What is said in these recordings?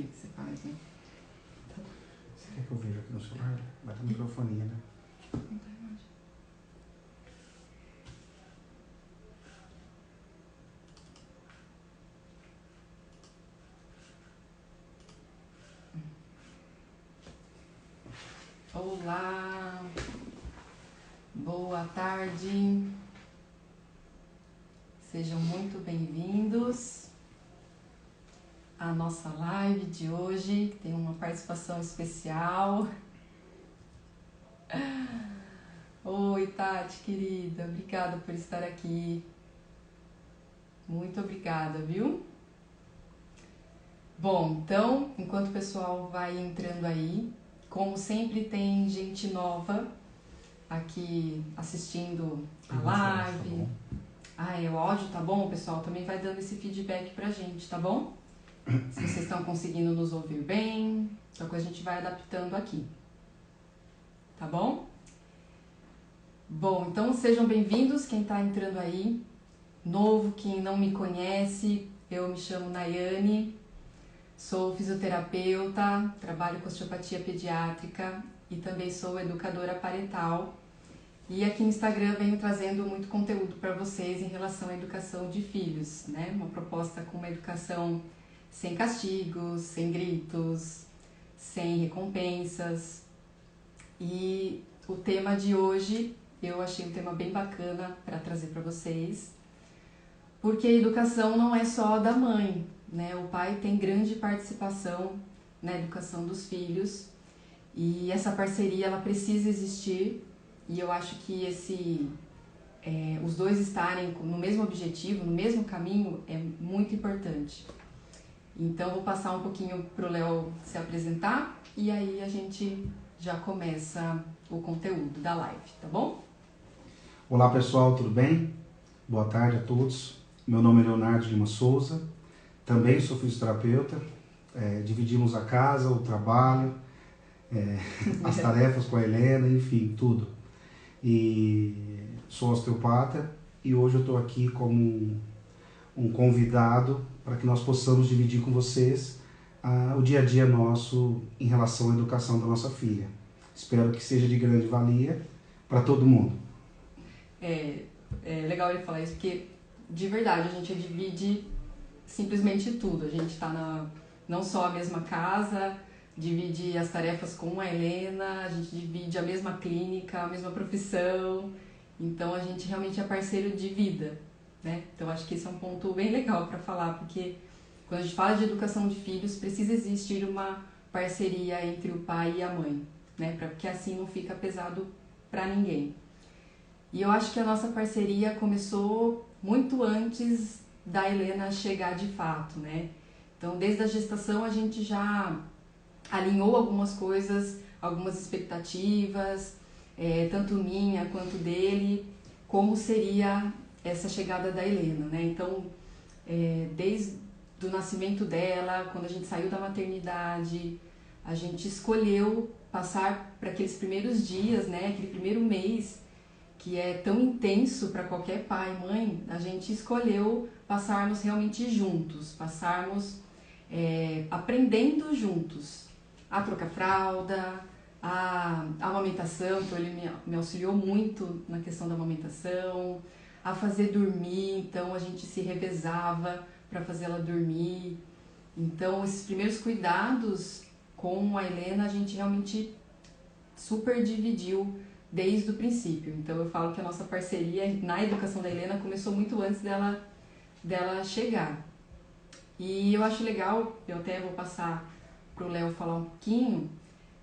que você faz, né? Você quer que eu veja aqui no celular? Vai ter microfonia, né? Olá, boa tarde, sejam muito bem-vindos à nossa live de hoje, que tem uma participação especial. Oi, Tati, querida, obrigada por estar aqui, muito obrigada, viu? Bom, então, enquanto o pessoal vai entrando aí, como sempre tem gente nova aqui assistindo a live. O áudio tá bom, pessoal? Também vai dando esse feedback pra gente, tá bom? Se vocês estão conseguindo nos ouvir bem, só que a gente vai adaptando aqui. Tá bom? Bom, então sejam bem-vindos, quem tá entrando aí, novo, quem não me conhece, eu me chamo Nayane, sou fisioterapeuta, trabalho com osteopatia pediátrica e também sou educadora parental. E aqui no Instagram venho trazendo muito conteúdo para vocês em relação à educação de filhos, né? Uma proposta com uma educação sem castigos, sem gritos, sem recompensas. E o tema de hoje eu achei um tema bem bacana para trazer para vocês, porque a educação não é só da mãe, né? O pai tem grande participação na educação dos filhos e essa parceria ela precisa existir. E eu acho que os dois estarem no mesmo objetivo, no mesmo caminho, é muito importante. Então, vou passar um pouquinho para o Léo se apresentar e aí a gente já começa o conteúdo da live, tá bom? Olá pessoal, tudo bem? Boa tarde a todos. Meu nome é Leonardo Lima Souza, também sou fisioterapeuta, dividimos a casa, o trabalho, as tarefas com a Helena, enfim, tudo. E sou osteopata e hoje eu estou aqui como um convidado para que nós possamos dividir com vocês o dia a dia nosso em relação à educação da nossa filha. Espero que seja de grande valia para todo mundo. É legal ele falar isso porque, de verdade, a gente divide simplesmente tudo. A gente está não só a mesma casa, divide as tarefas com a Helena, a gente divide a mesma clínica, a mesma profissão, então a gente realmente é parceiro de vida, né? Então acho que esse é um ponto bem legal para falar, porque quando a gente fala de educação de filhos, precisa existir uma parceria entre o pai e a mãe, né? Porque assim não fica pesado para ninguém. E eu acho que a nossa parceria começou muito antes da Helena chegar de fato, né? Então desde a gestação a gente já alinhou algumas coisas, algumas expectativas, tanto minha quanto dele, como seria essa chegada da Helena, né? Então, desde o nascimento dela, quando a gente saiu da maternidade, a gente escolheu passar para aqueles primeiros dias, né? Aquele primeiro mês, que é tão intenso para qualquer pai e mãe, a gente escolheu passarmos realmente juntos, passarmos aprendendo juntos. A trocar fralda, a amamentação, então ele me auxiliou muito na questão da amamentação, a fazer dormir, então a gente se revezava para fazer ela dormir. Então esses primeiros cuidados com a Helena a gente realmente super dividiu desde o princípio. Então eu falo que a nossa parceria na educação da Helena começou muito antes dela chegar. E eu acho legal, eu até vou passar para o Léo falar um pouquinho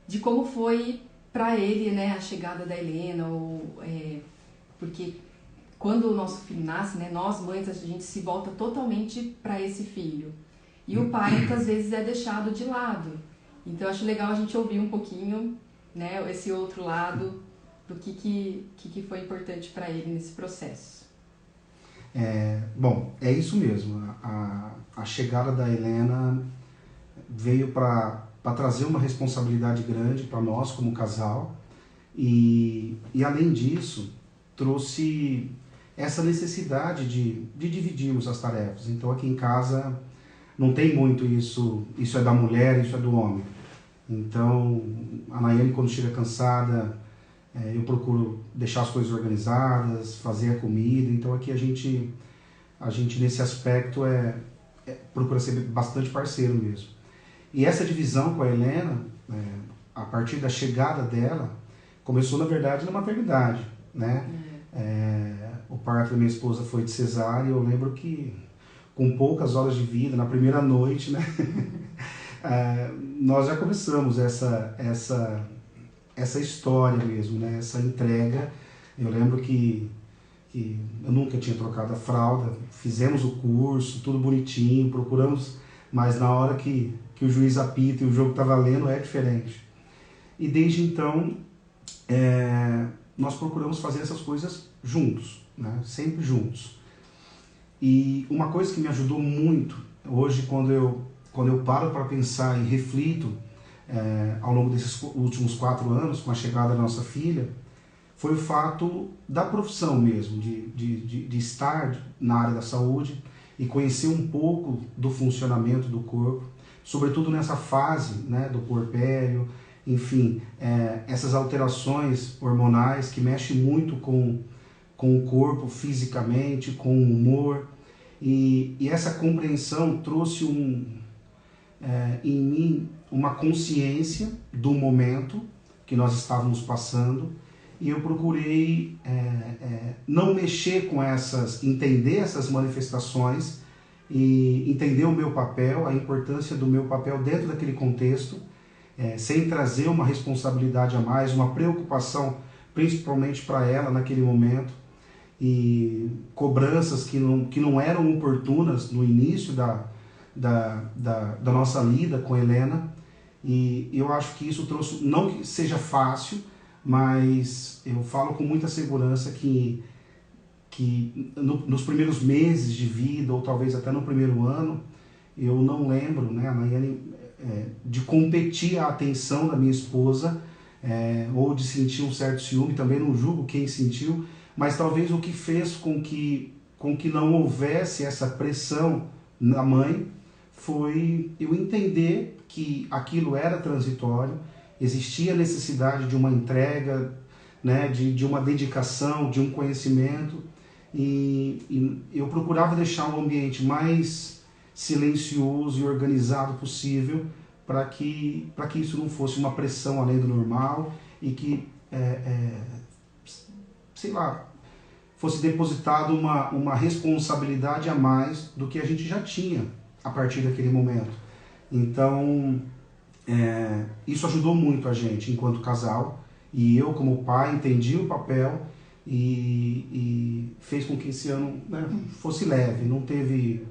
de como foi para ele, né, a chegada da Helena, porque quando o nosso filho nasce, né, nós mães, a gente se volta totalmente para esse filho. E o pai muitas vezes é deixado de lado. Então eu acho legal a gente ouvir um pouquinho, né, esse outro lado do que foi importante para ele nesse processo. Bom, é isso mesmo. A chegada da Helena veio para trazer uma responsabilidade grande para nós como casal e além disso trouxe essa necessidade de dividirmos as tarefas. Então aqui em casa não tem muito isso é da mulher, isso é do homem. Então, a Nayane, quando chega cansada, eu procuro deixar as coisas organizadas, fazer a comida. Então, aqui a gente nesse aspecto, procura ser bastante parceiro mesmo. E essa divisão com a Helena, a partir da chegada dela, começou, na verdade, na maternidade, né? O parto da minha esposa foi de cesárea, e eu lembro que, com poucas horas de vida, na primeira noite, né? Nós já começamos essa história mesmo, né? Essa entrega. Eu lembro que eu nunca tinha trocado a fralda, fizemos o curso, tudo bonitinho, procuramos, mas na hora que o juiz apita e o jogo está valendo, é diferente. E desde então, nós procuramos fazer essas coisas juntos, né? Sempre juntos. E uma coisa que me ajudou muito, hoje quando eu paro para pensar e reflito ao longo desses últimos 4 anos, com a chegada da nossa filha, foi o fato da profissão mesmo, de estar na área da saúde e conhecer um pouco do funcionamento do corpo, sobretudo nessa fase, né, do puerpério, enfim, essas alterações hormonais que mexem muito com o corpo fisicamente, com o humor, e essa compreensão trouxe em mim uma consciência do momento que nós estávamos passando, e eu procurei não mexer com entender essas manifestações e entender o meu papel, a importância do meu papel dentro daquele contexto, sem trazer uma responsabilidade a mais, uma preocupação principalmente para ela naquele momento, e cobranças que não eram oportunas no início da nossa lida com a Helena. E eu acho que isso trouxe, não que seja fácil, mas eu falo com muita segurança que nos primeiros meses de vida, ou talvez até no primeiro ano, eu não lembro, né, a Nayane, de competir a atenção da minha esposa, ou de sentir um certo ciúme, também não julgo quem sentiu, mas talvez o que fez com que não houvesse essa pressão na mãe foi eu entender que aquilo era transitório, existia necessidade de uma entrega, né, de uma dedicação, de um conhecimento, e eu procurava deixar um ambiente mais silencioso e organizado possível para que isso não fosse uma pressão além do normal e que, sei lá, fosse depositada uma responsabilidade a mais do que a gente já tinha a partir daquele momento. Então, isso ajudou muito a gente enquanto casal, e eu como pai entendi o papel e fez com que esse ano, né, fosse leve. Não teve,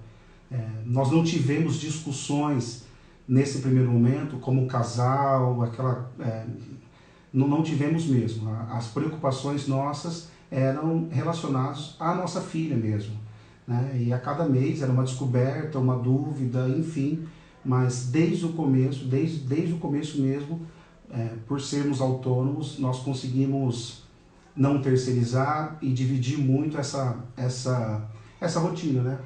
nós não tivemos discussões nesse primeiro momento como casal, não tivemos mesmo. As preocupações nossas eram relacionadas à nossa filha mesmo, né? E a cada mês era uma descoberta, uma dúvida, enfim. Mas desde o começo, desde o começo mesmo, por sermos autônomos, nós conseguimos não terceirizar e dividir muito essa rotina, né?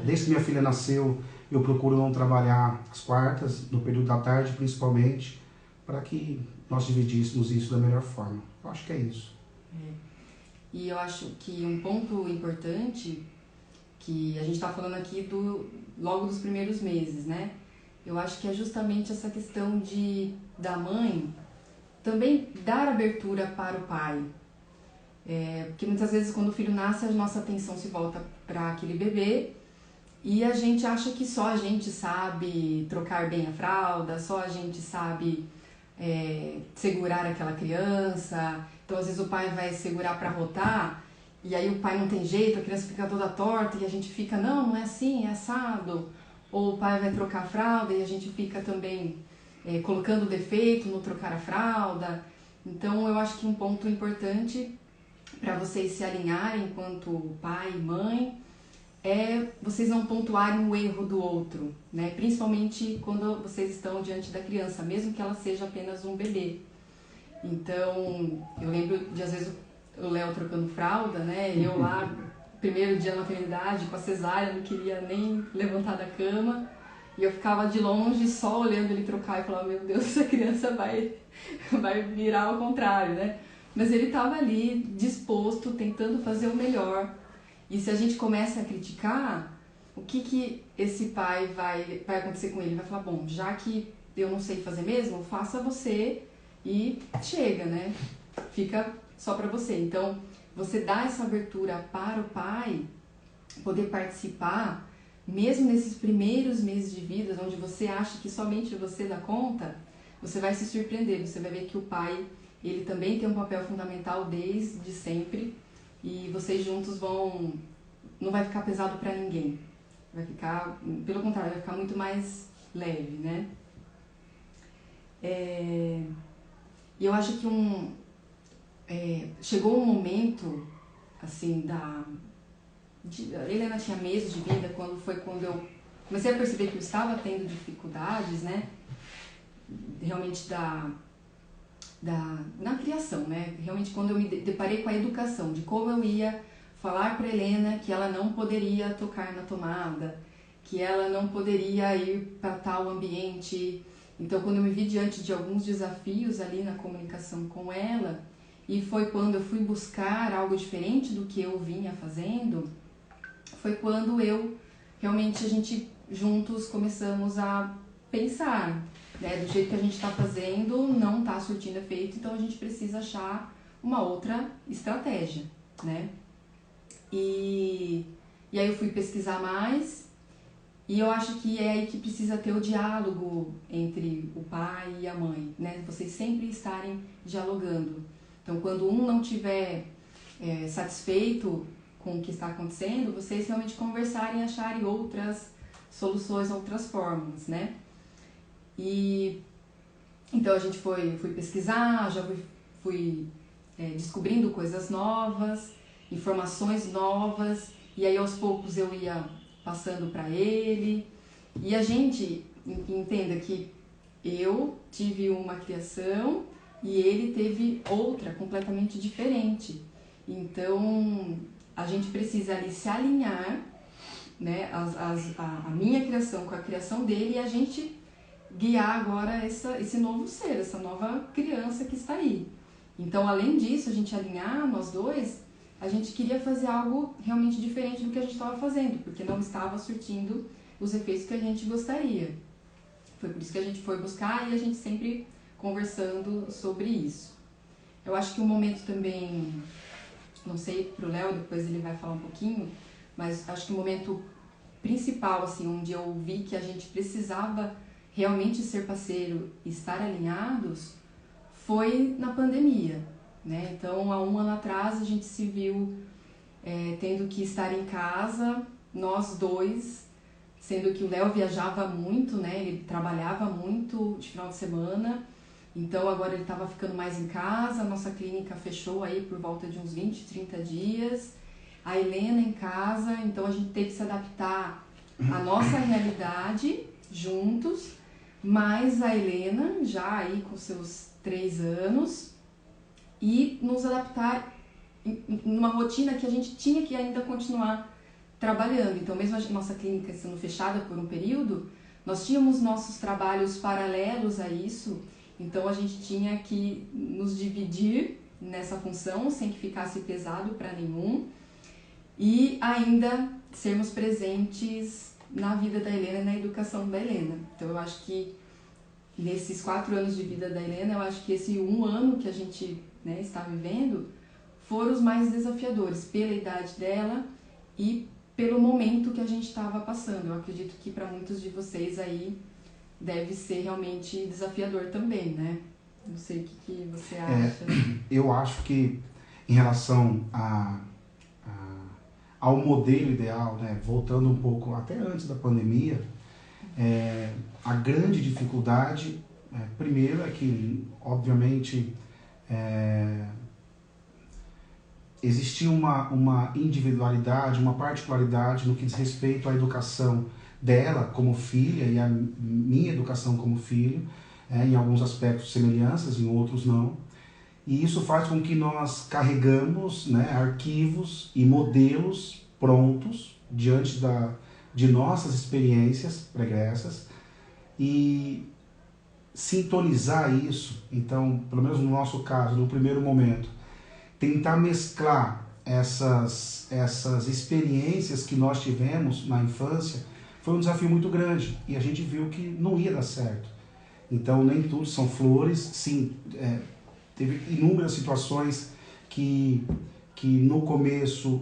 Desde que minha filha nasceu, eu procuro não trabalhar às quartas, no período da tarde principalmente, para que nós dividíssemos isso da melhor forma. Eu acho que é isso. E eu acho que um ponto importante, que a gente está falando aqui logo dos primeiros meses, né? Eu acho que é justamente essa questão da mãe também dar abertura para o pai. Porque muitas vezes quando o filho nasce, a nossa atenção se volta para aquele bebê e a gente acha que só a gente sabe trocar bem a fralda, só a gente sabe segurar aquela criança. Então às vezes o pai vai segurar para rotar e aí o pai não tem jeito, a criança fica toda torta e a gente fica, não é assim, é assado. Ou o pai vai trocar a fralda e a gente fica também colocando defeito no trocar a fralda. Então eu acho que um ponto importante para vocês se alinharem enquanto pai e mãe é vocês não pontuarem o erro do outro, né? Principalmente quando vocês estão diante da criança, mesmo que ela seja apenas um bebê. Então eu lembro de às vezes o Léo trocando fralda, né? Eu lá, primeiro dia na maternidade, com a cesárea, não queria nem levantar da cama. E eu ficava de longe só olhando ele trocar e falava, meu Deus, essa criança vai virar ao contrário, né? Mas ele estava ali, disposto, tentando fazer o melhor. E se a gente começa a criticar, o que esse pai vai acontecer com ele? Vai falar, bom, já que eu não sei fazer mesmo, faça você e chega, né? Fica só para você. Então, você dá essa abertura para o pai poder participar, mesmo nesses primeiros meses de vida, onde você acha que somente você dá conta, você vai se surpreender, você vai ver que o pai, ele também tem um papel fundamental desde sempre, e vocês juntos não vai ficar pesado para ninguém, vai ficar, pelo contrário, vai ficar muito mais leve, né? E eu acho que chegou um momento, assim, a Helena tinha meses de vida, quando eu comecei a perceber que eu estava tendo dificuldades, né? Realmente na criação, né? Realmente quando eu me deparei com a educação, de como eu ia falar para Helena que ela não poderia tocar na tomada, que ela não poderia ir para tal ambiente. Então, quando eu me vi diante de alguns desafios ali na comunicação com ela, e foi quando eu fui buscar algo diferente do que eu vinha fazendo, foi quando realmente a gente juntos começamos a pensar, né, do jeito que a gente está fazendo não está surtindo efeito, então a gente precisa achar uma outra estratégia, né? E aí eu fui pesquisar mais, e eu acho que é aí que precisa ter o diálogo entre o pai e a mãe, né? Vocês sempre estarem dialogando. Então, quando um não tiver satisfeito com o que está acontecendo, vocês realmente conversarem e acharem outras soluções, outras formas, né? E então a gente fui pesquisar, já fui descobrindo coisas novas, informações novas, e aí aos poucos eu ia passando para ele. E a gente entenda que eu tive uma criação e ele teve outra completamente diferente. Então a gente precisa ali se alinhar, né, a minha criação com a criação dele, e a gente guiar agora esse novo ser, essa nova criança que está aí. Então, além disso, a gente alinhar nós dois, a gente queria fazer algo realmente diferente do que a gente estava fazendo, porque não estava surtindo os efeitos que a gente gostaria. Foi por isso que a gente foi buscar, e a gente sempre conversando sobre isso. Eu acho que um momento também, não sei, pro Léo, depois ele vai falar um pouquinho, mas acho que o momento principal, assim, onde eu vi que a gente precisava realmente ser parceiro e estar alinhados, foi na pandemia, né? Então, há um ano atrás, a gente se viu tendo que estar em casa, nós dois, sendo que o Léo viajava muito, né? Ele trabalhava muito de final de semana, então agora ele estava ficando mais em casa, a nossa clínica fechou aí por volta de uns 20, 30 dias, a Helena em casa, então a gente teve que se adaptar à nossa realidade juntos, mas a Helena já aí com seus 3 anos, e nos adaptar numa rotina que a gente tinha que ainda continuar trabalhando. Então, mesmo a nossa clínica sendo fechada por um período, nós tínhamos nossos trabalhos paralelos a isso, então a gente tinha que nos dividir nessa função sem que ficasse pesado para nenhum, e ainda sermos presentes na vida da Helena e na educação da Helena. Então, eu acho que nesses 4 anos de vida da Helena, eu acho que esse 1 ano que a gente, né, está vivendo foram os mais desafiadores, pela idade dela e pelo momento que a gente estava passando. Eu acredito que para muitos de vocês aí deve ser realmente desafiador também, né? Não sei o que você acha. Eu acho que em relação ao modelo ideal, né, voltando um pouco até antes da pandemia, a grande dificuldade, primeiro, é que, obviamente, existia uma individualidade, uma particularidade no que diz respeito à educação dela como filha e a minha educação como filho, em alguns aspectos semelhanças, em outros não. E isso faz com que nós carregamos, né, arquivos e modelos prontos diante de nossas experiências pregressas e sintonizar isso. Então, pelo menos no nosso caso, no primeiro momento, tentar mesclar essas experiências que nós tivemos na infância foi um desafio muito grande e a gente viu que não ia dar certo. Então, nem tudo são flores. Sim, teve inúmeras situações que no começo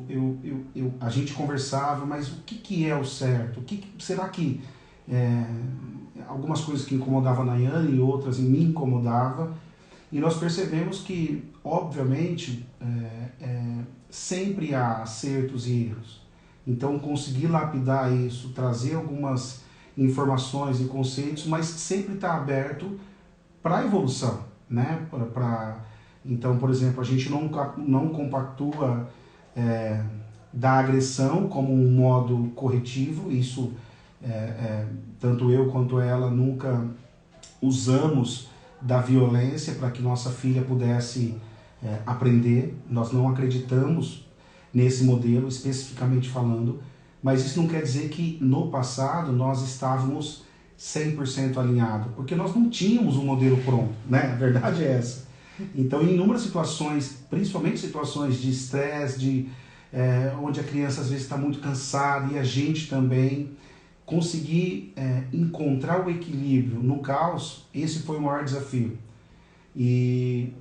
a gente conversava, mas o que é o certo? Será que algumas coisas que incomodavam a Nayane e outras me incomodavam? E nós percebemos que, obviamente, sempre há acertos e erros. Então, conseguir lapidar isso, trazer algumas informações e conceitos, mas sempre estar aberto para a evolução, né? Então, por exemplo, a gente não compactua da agressão como um modo corretivo. Isso, tanto eu quanto ela nunca usamos da violência para que nossa filha pudesse aprender. Nós não acreditamos nesse modelo, especificamente falando, mas isso não quer dizer que no passado nós estávamos 100% alinhados, porque nós não tínhamos um modelo pronto, né? A verdade é essa. Então, em inúmeras situações, principalmente situações de estresse, onde a criança às vezes está muito cansada e a gente também, conseguir encontrar o equilíbrio no caos, esse foi o maior desafio. E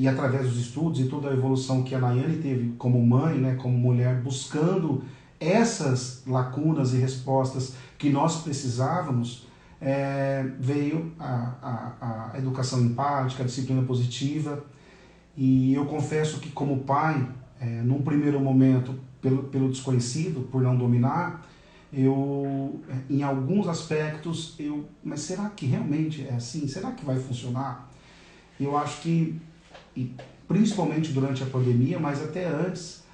através dos estudos e toda a evolução que a Nayane teve como mãe, né, como mulher, buscando essas lacunas e respostas que nós precisávamos, veio a educação empática, a disciplina positiva. E eu confesso que como pai, num primeiro momento, pelo desconhecido, por não dominar, em alguns aspectos, mas será que realmente é assim? Será que vai funcionar? Eu acho que, e principalmente durante a pandemia, mas até antes,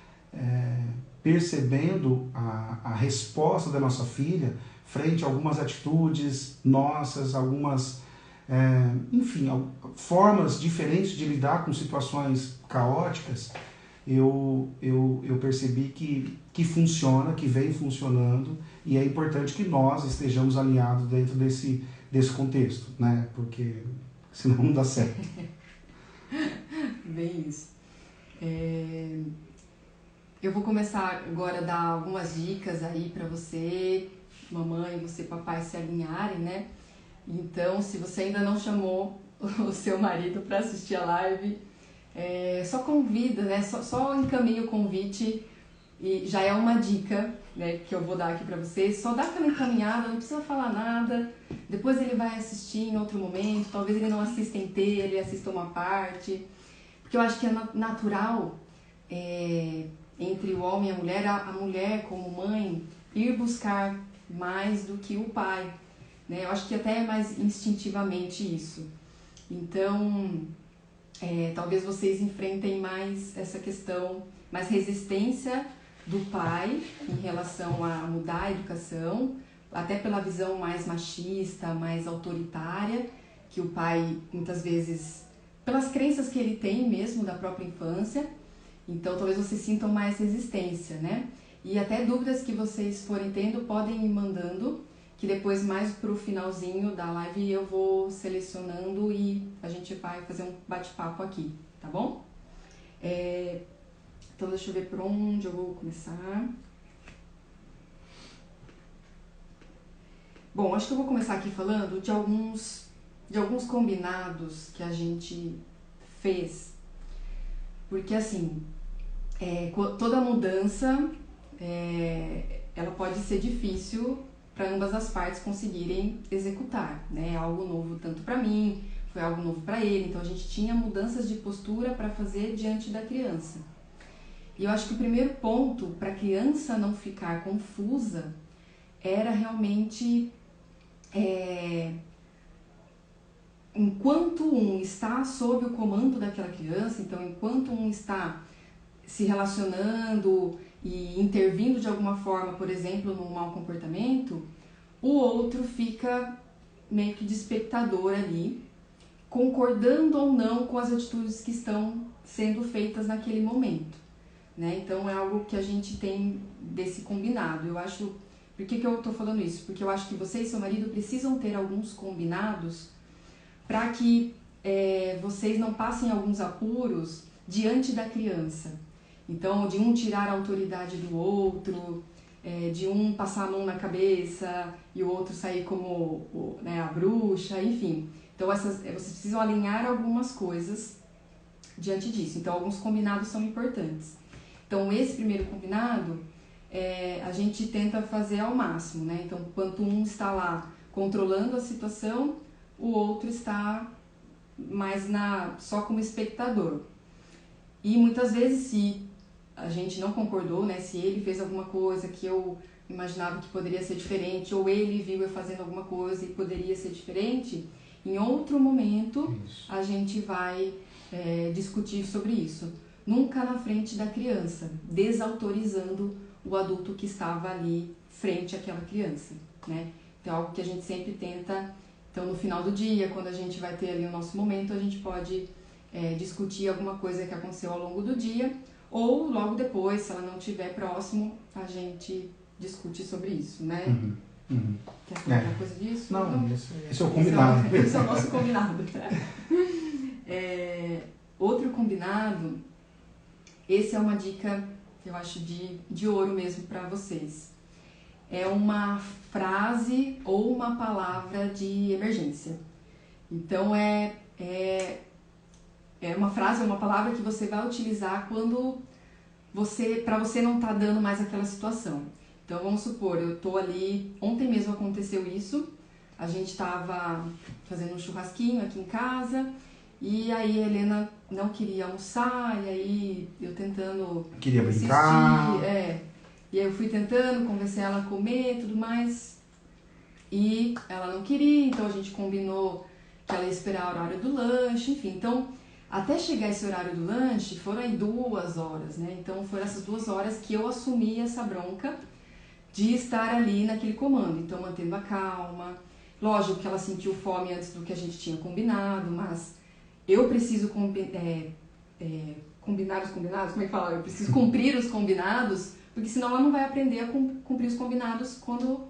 percebendo a resposta da nossa filha frente a algumas atitudes nossas, algumas, enfim, formas diferentes de lidar com situações caóticas, eu percebi que funciona, que vem funcionando, e é importante que nós estejamos alinhados dentro desse contexto, né? Porque senão não dá certo. Bem isso. Eu vou começar agora a dar algumas dicas aí para você, mamãe, você, papai, se alinharem, né? Então, se você ainda não chamou o seu marido para assistir a live, só convida, né? Só encaminha o convite e já é uma dica, né, que eu vou dar aqui para vocês. Só dá aquela encaminhada, não precisa falar nada. Depois ele vai assistir em outro momento. Talvez ele não assista inteiro, ele assista uma parte. Porque eu acho que é natural entre o homem e a mulher como mãe ir buscar mais do que o pai, né? Eu acho que até é mais instintivamente isso. Então, talvez vocês enfrentem mais essa questão, mais resistência do pai em relação a mudar a educação, até pela visão mais machista, mais autoritária, que o pai, muitas vezes, pelas crenças que ele tem mesmo da própria infância. Então, talvez vocês sintam mais resistência, né? E até dúvidas que vocês forem tendo, podem ir mandando, que depois, mais pro finalzinho da live, eu vou selecionando e a gente vai fazer um bate-papo aqui, tá bom? Então, deixa eu ver por onde eu vou começar. Bom, acho que eu vou começar aqui falando de alguns combinados que a gente fez. Porque, assim, toda mudança, ela pode ser difícil para ambas as partes conseguirem executar, né? É algo novo tanto para mim, foi algo novo para ele. Então, a gente tinha mudanças de postura para fazer diante da criança. E eu acho que o primeiro ponto para a criança não ficar confusa era realmente, enquanto um está sob o comando daquela criança, então enquanto um está se relacionando e intervindo de alguma forma, por exemplo, num mau comportamento, o outro fica meio que de espectador ali, concordando ou não com as atitudes que estão sendo feitas naquele momento, né? Então é algo que a gente tem desse combinado. Eu acho Por que eu tô falando isso? Porque eu acho que você e seu marido precisam ter alguns combinados para que vocês não passem alguns apuros diante da criança. Então, de um tirar a autoridade do outro, de um passar a mão na cabeça e o outro sair como a bruxa, enfim. Então, vocês precisam alinhar algumas coisas diante disso. Então, alguns combinados são importantes. Então, esse primeiro combinado, a gente tenta fazer ao máximo, né? Então, enquanto um está lá controlando a situação, o outro está mais só como espectador. E muitas vezes, se a gente não concordou, né? Se ele fez alguma coisa que eu imaginava que poderia ser diferente, ou ele viu eu fazendo alguma coisa e poderia ser diferente, em outro momento a gente vai discutir sobre isso. Nunca na frente da criança, desautorizando o adulto que estava ali frente àquela criança, né? Então é algo que a gente sempre tenta. Então no final do dia, quando a gente vai ter ali o nosso momento, a gente pode discutir alguma coisa que aconteceu ao longo do dia, ou logo depois, se ela não estiver próximo, a gente discute sobre isso, né? Quer falar alguma coisa disso? Não, esse é o combinado. Esse é o nosso combinado. Outro combinado, esse é uma dica, eu acho, de ouro mesmo para vocês. É uma frase ou uma palavra de emergência. Então, é uma frase ou uma palavra que você vai utilizar quando para você não tá dando mais aquela situação. Então, vamos supor, eu tô ali, ontem mesmo aconteceu isso, a gente estava fazendo um churrasquinho aqui em casa, e aí a Helena não queria almoçar, e aí eu tentando queria insistir, brincar. E aí eu fui tentando convencer ela a comer e tudo mais, e ela não queria, então a gente combinou que ela ia esperar o horário do lanche, enfim. Então, até chegar esse horário do lanche, foram aí 2 horas, né? Então, foram essas 2 horas que eu assumi essa bronca de estar ali naquele comando. Então, mantendo a calma. Lógico que ela sentiu fome antes do que a gente tinha combinado, mas eu preciso combinar os combinados, como é que fala? Eu preciso cumprir os combinados, porque senão ela não vai aprender a cumprir os combinados quando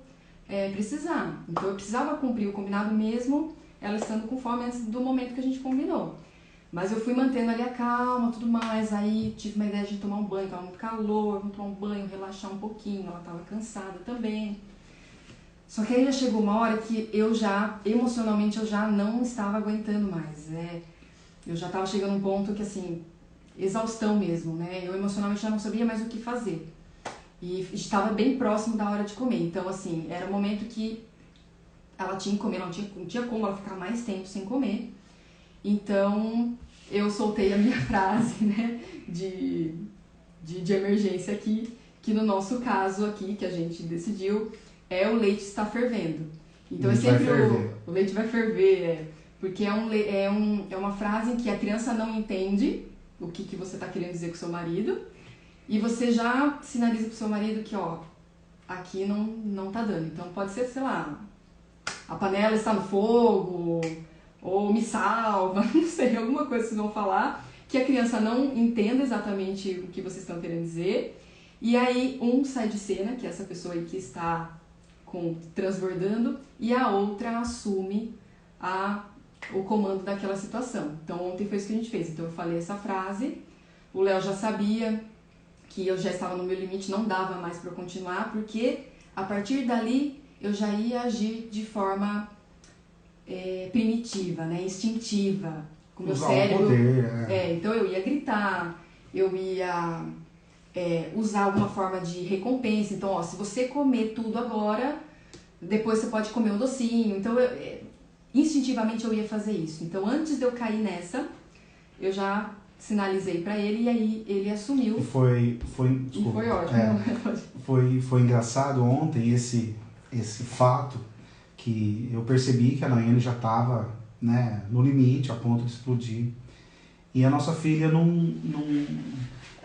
precisar. Então, eu precisava cumprir o combinado mesmo ela estando com fome antes do momento que a gente combinou. Mas eu fui mantendo ali a calma, tudo mais, aí tive uma ideia de tomar um banho, tava muito calor, vamos tomar um banho, relaxar um pouquinho, ela tava cansada também. Só que aí já chegou uma hora que emocionalmente, eu já não estava aguentando mais, eu já tava chegando a um ponto que, assim, exaustão mesmo, né? Eu emocionalmente já não sabia mais o que fazer. E estava bem próximo da hora de comer, então, assim, era o momento que ela tinha que comer, não tinha como ela ficar mais tempo sem comer. Então, eu soltei a minha frase, né, de emergência aqui, que no nosso caso aqui, que a gente decidiu, o leite está fervendo. Então, é sempre o leite vai ferver, porque é uma frase em que a criança não entende o que você está querendo dizer com o seu marido, e você já sinaliza para o seu marido que, aqui não tá dando. Então, pode ser, sei lá, a panela está no fogo, ou me salva, não sei, alguma coisa que vocês vão falar, que a criança não entenda exatamente o que vocês estão querendo dizer, e aí um sai de cena, que é essa pessoa aí que está transbordando, e a outra assume o comando daquela situação. Então ontem foi isso que a gente fez, então eu falei essa frase, o Léo já sabia que eu já estava no meu limite, não dava mais para eu continuar, porque a partir dali eu já ia agir de forma primitiva, né, instintiva, com o meu cérebro. Poder, então eu ia gritar, eu ia usar alguma forma de recompensa. Então, se você comer tudo agora, depois você pode comer um docinho. Então, instintivamente eu ia fazer isso. Então, antes de eu cair nessa, eu já sinalizei pra ele e aí ele assumiu. E foi ótimo. Foi engraçado ontem esse fato que eu percebi que a Nayane já estava, né, no limite, a ponto de explodir. E a nossa filha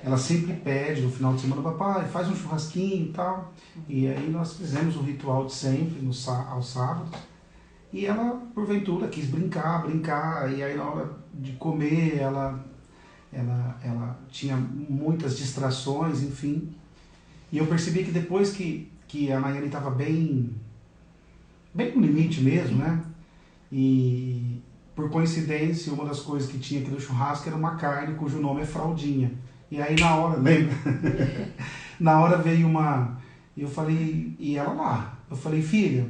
ela sempre pede no final de semana, papai, faz um churrasquinho e tal. E aí nós fizemos o ritual de sempre, aos sábados. E ela, porventura, quis brincar, e aí na hora de comer, ela tinha muitas distrações, enfim. E eu percebi que depois que que a Nayane estava bem no limite mesmo, né? E por coincidência, uma das coisas que tinha aqui no churrasco era uma carne cujo nome é fraldinha. E aí na hora, lembra? Na hora veio eu falei, e ela lá, eu falei, filha,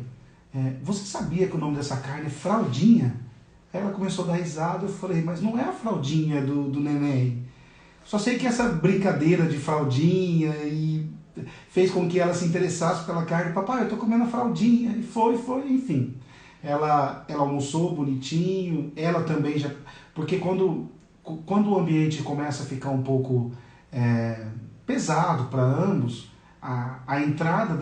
você sabia que o nome dessa carne é fraldinha? Aí ela começou a dar risada, eu falei, mas não é a fraldinha do neném. Só sei que essa brincadeira de fraldinha e fez com que ela se interessasse pela carne. Papai, eu tô comendo a fraldinha. E foi, enfim. Ela almoçou bonitinho, ela também já... Porque quando o ambiente começa a ficar um pouco pesado para ambos, a entrada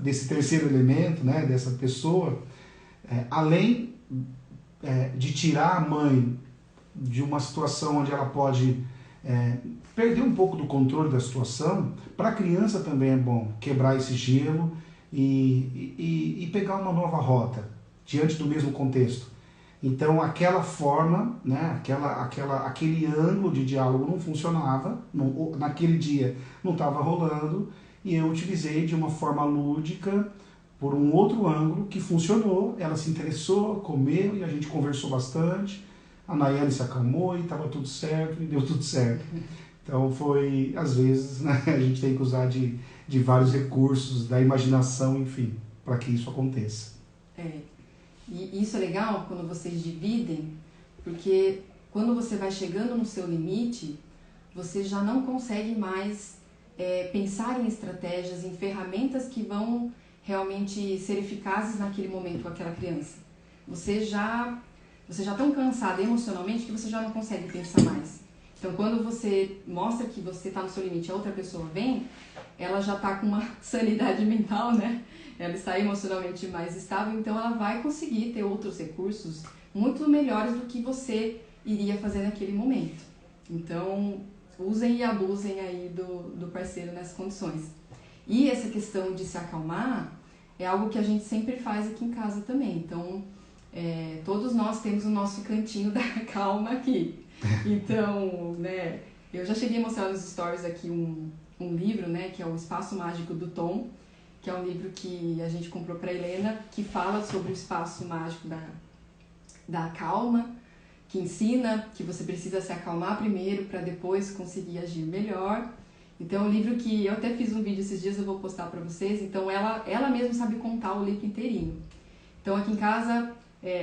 desse terceiro elemento, né, dessa pessoa, além de tirar a mãe de uma situação onde ela pode perder um pouco do controle da situação, para a criança também é bom quebrar esse gelo e pegar uma nova rota diante do mesmo contexto. Então aquela forma, né, aquele ângulo de diálogo não funcionava, naquele dia não estava rolando, e eu utilizei de uma forma lúdica, por um outro ângulo que funcionou. Ela se interessou, comeu e a gente conversou bastante. A Nayane se acalmou e estava tudo certo e deu tudo certo. Então foi, às vezes, né, a gente tem que usar de vários recursos, da imaginação, enfim, para que isso aconteça. E isso é legal quando vocês dividem, porque quando você vai chegando no seu limite, você já não consegue mais pensar em estratégias, em ferramentas que vão realmente ser eficazes naquele momento com aquela criança. Você já tão cansado emocionalmente que você já não consegue pensar mais. Então, quando você mostra que você está no seu limite e a outra pessoa vem, ela já está com uma sanidade mental, né? Ela está emocionalmente mais estável, então ela vai conseguir ter outros recursos muito melhores do que você iria fazer naquele momento. Então, usem e abusem aí do parceiro nessas condições. E essa questão de se acalmar é algo que a gente sempre faz aqui em casa também. Então, todos nós temos o nosso cantinho da calma aqui. Então, né, eu já cheguei a mostrar nos stories aqui um livro, né, que é o Espaço Mágico do Tom, que é um livro que a gente comprou para a Helena, que fala sobre o espaço mágico da calma, que ensina que você precisa se acalmar primeiro para depois conseguir agir melhor. Então, é um livro que eu até fiz um vídeo esses dias, eu vou postar para vocês. Então, ela mesma sabe contar o livro inteirinho. Então, aqui em casa,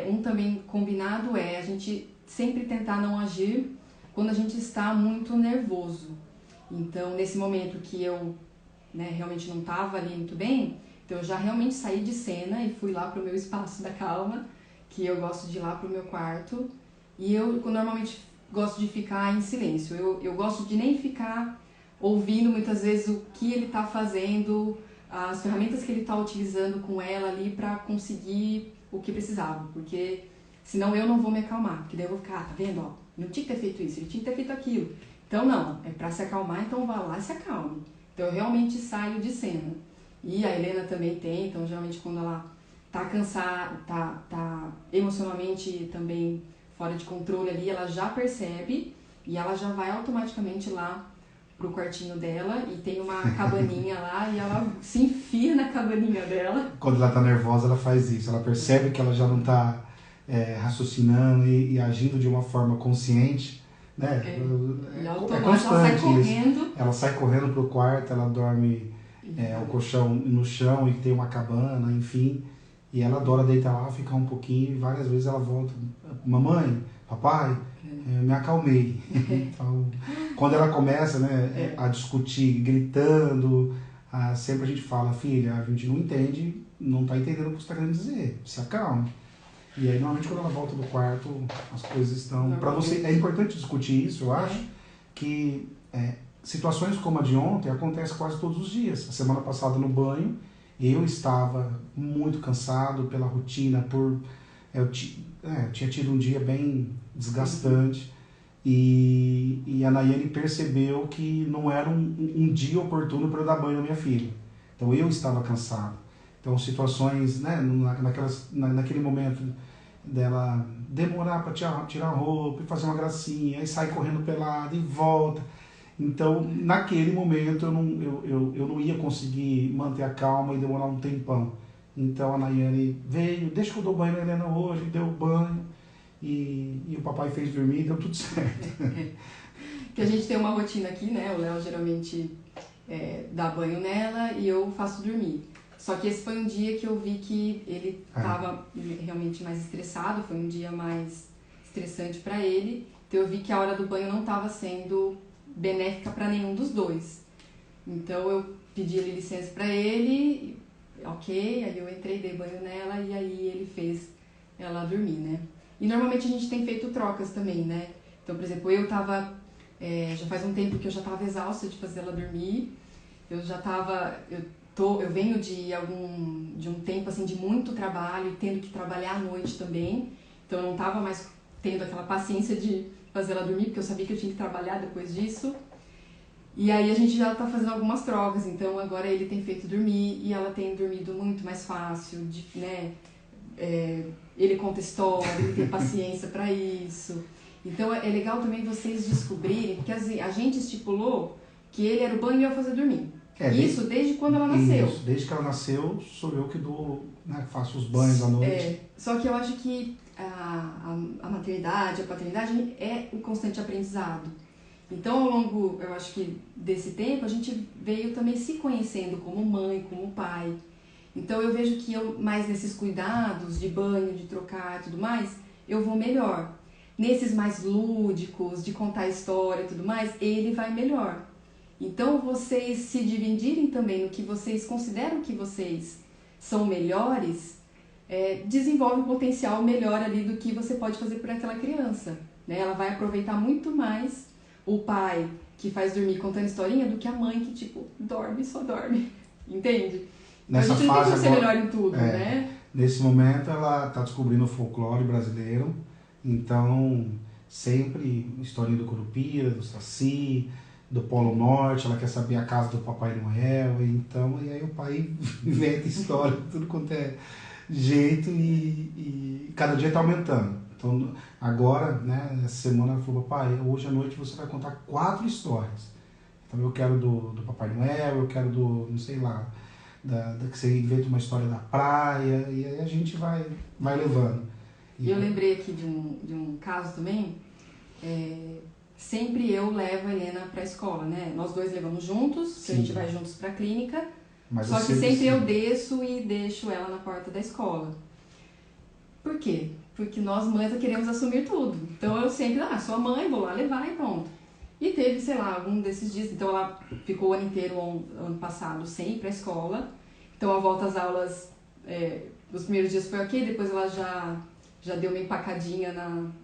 um também combinado a gente sempre tentar não agir quando a gente está muito nervoso. Então, nesse momento que eu realmente não estava ali muito bem, então eu já realmente saí de cena e fui lá para o meu espaço da calma, que eu gosto de ir lá para o meu quarto, e eu normalmente gosto de ficar em silêncio. Eu gosto de nem ficar ouvindo muitas vezes o que ele está fazendo, as ferramentas que ele está utilizando com ela ali para conseguir o que precisava, porque senão eu não vou me acalmar, porque daí eu vou ficar, tá vendo, ó, não tinha que ter feito isso, ele tinha que ter feito aquilo. Então não, é para se acalmar, então vá lá e se acalme. Então eu realmente saio de cena. E a Helena também tem, então geralmente quando ela tá cansada, tá emocionalmente também fora de controle ali, ela já percebe e ela já vai automaticamente lá pro quartinho dela e tem uma cabaninha lá e ela se enfia na cabaninha dela. Quando ela tá nervosa, ela faz isso. Ela percebe que ela já não tá raciocinando e agindo de uma forma consciente, né? Ela sai correndo. Isso. Ela sai correndo pro quarto, ela dorme o colchão no chão e tem uma cabana, enfim. E ela adora deitar lá, ficar um pouquinho, e várias vezes ela volta, mamãe, papai, me acalmei. Então, quando ela começa, né, a discutir, gritando, sempre a gente fala, filha, a gente não entende, não tá entendendo o que você está querendo dizer, se acalme. E aí, normalmente, quando ela volta no quarto, as coisas estão... Para você, é importante discutir isso, eu acho, que situações como a de ontem acontecem quase todos os dias. A semana passada, no banho, eu estava muito cansado pela rotina, eu tinha tido um dia bem desgastante, e a Nayane percebeu que não era um dia oportuno para eu dar banho na minha filha. Então, eu estava cansado. Então, situações, né, naquele momento dela demorar para tirar a roupa e fazer uma gracinha, aí sai correndo pelada e volta. Então, naquele momento, eu não ia conseguir manter a calma e demorar um tempão. Então, a Nayane veio, deixa que eu dou banho na Helena hoje, deu banho, e o papai fez dormir e deu tudo certo. Que a gente tem uma rotina aqui, né? O Léo geralmente dá banho nela e eu faço dormir. Só que esse foi um dia que eu vi que ele estava realmente mais estressado, foi um dia mais estressante para ele. Então eu vi que a hora do banho não estava sendo benéfica para nenhum dos dois. Então eu pedi licença para ele, ok, aí eu entrei, dei banho nela e aí ele fez ela dormir, né? E normalmente a gente tem feito trocas também, né? Então, por exemplo, eu tava, já faz um tempo que eu já estava exausta de fazer ela dormir, eu venho de um tempo assim de muito trabalho e tendo que trabalhar à noite também, então eu não estava mais tendo aquela paciência de fazer ela dormir, porque eu sabia que eu tinha que trabalhar depois disso. E aí a gente já está fazendo algumas trocas, então agora ele tem feito dormir e ela tem dormido muito mais fácil, né? Ele conta história, ele tem paciência para isso. Então é legal também vocês descobrirem, porque assim, a gente estipulou que ele era o banho e eu fazer dormir. Isso desde quando ela nasceu. Isso, desde que ela nasceu, sou eu que dou, né, faço os banhos à noite. Só que eu acho que a maternidade, a paternidade é o constante aprendizado. Então, ao longo, eu acho que desse tempo, a gente veio também se conhecendo como mãe, como pai. Então, eu vejo que eu, mais nesses cuidados de banho, de trocar e tudo mais, eu vou melhor. Nesses mais lúdicos, de contar história e tudo mais, ele vai melhor. Então, vocês se dividirem também no que vocês consideram que vocês são melhores, desenvolve um potencial melhor ali do que você pode fazer por aquela criança, né? Ela vai aproveitar muito mais o pai que faz dormir contando historinha do que a mãe que, tipo, dorme e só dorme, entende? Nessa a gente não fase tem como ser agora, melhor em tudo, né? Nesse momento ela está descobrindo o folclore brasileiro, então sempre historinha do Curupira, do Saci, do Polo Norte, ela quer saber a casa do Papai Noel, então, e aí o pai inventa história, tudo quanto é jeito e cada dia está aumentando. Então agora, né, essa semana ela falou, papai, hoje à noite você vai contar 4 histórias. Então eu quero do Papai Noel, eu quero do, não sei lá, que você inventa uma história da praia, e aí a gente vai levando. E eu lembrei aqui de um caso também, sempre eu levo a Helena para a escola, né? Nós dois levamos juntos, a gente vai juntos para a clínica, só que sempre eu desço e deixo ela na porta da escola. Por quê? Porque nós mães queremos assumir tudo. Então eu sempre, sou a mãe, vou lá levar e pronto. E teve, sei lá, algum desses dias, então ela ficou o ano inteiro, ano passado, sem ir para a escola. Então a volta às aulas, os primeiros dias foi ok, depois ela já deu uma empacadinha